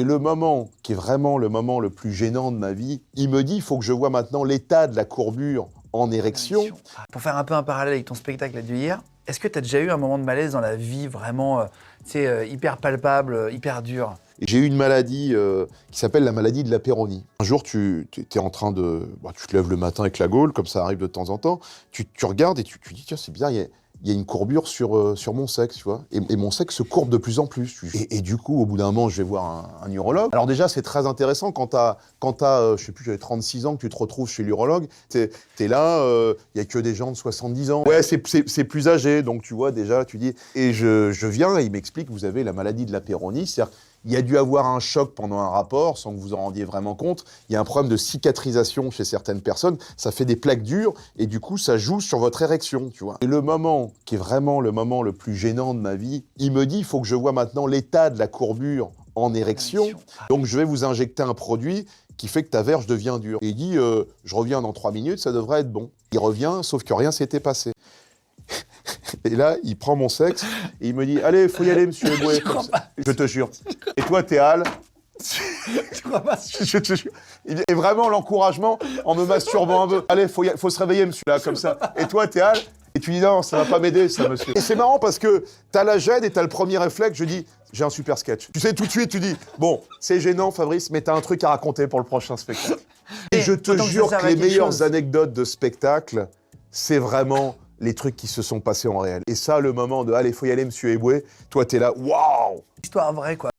Et le moment qui est vraiment le moment le plus gênant de ma vie, il me dit, il faut que je vois maintenant l'état de la courbure en érection. Pour faire un peu un parallèle avec ton spectacle là d'hier, est-ce que tu as déjà eu un moment de malaise dans la vie vraiment hyper palpable, hyper dur? J'ai eu une maladie qui s'appelle la maladie de la Peyronie. Un jour, tu es en train de... tu te lèves le matin avec la gaule, comme ça arrive de temps en temps, tu regardes et tu dis, tiens, c'est bizarre, il y a une courbure sur mon sexe, tu vois. Et mon sexe se courbe de plus en plus. Et du coup, au bout d'un moment, je vais voir un urologue. Alors déjà, c'est très intéressant quand t'as je sais plus, j'avais 36 ans, que tu te retrouves chez l'urologue. T'es là, il y a que des gens de 70 ans. Ouais, c'est plus âgé, donc tu vois, déjà, tu dis... Et je viens et il m'explique, vous avez la maladie de la Peyronie, c'est-à-dire il y a dû avoir un choc pendant un rapport, sans que vous en rendiez vraiment compte. Il y a un problème de cicatrisation chez certaines personnes. Ça fait des plaques dures et du coup, ça joue sur votre érection, tu vois. Et le moment qui est vraiment le moment le plus gênant de ma vie, il me dit, il faut que je vois maintenant l'état de la courbure en érection. Donc, je vais vous injecter un produit qui fait que ta verge devient dure. Et il dit, je reviens dans 3 minutes, ça devrait être bon. Il revient, sauf que rien s'était passé. Et là, il prend mon sexe et il me dit « Allez, faut y aller, monsieur Eboué. » Je te jure. Et toi, t'es Al. Je crois pas. Je te jure. Et vraiment, l'encouragement en me masturbant un peu. « Allez, faut se réveiller, monsieur, là, comme ça. » Et toi, t'es Al. Et tu dis « Non, ça va pas m'aider, ça, monsieur. » Et c'est marrant parce que t'as la gêne et t'as le premier réflexe. Je dis « J'ai un super sketch. » Tu sais, tout de suite, tu dis « Bon, c'est gênant, Fabrice, mais t'as un truc à raconter pour le prochain spectacle. » Et je te jure que les meilleures anecdotes de spectacle, c'est vraiment... les trucs qui se sont passés en réel. Et ça, le moment de « Allez, faut y aller, monsieur Eboué », toi, t'es là « Waouh !» Histoire vraie, quoi.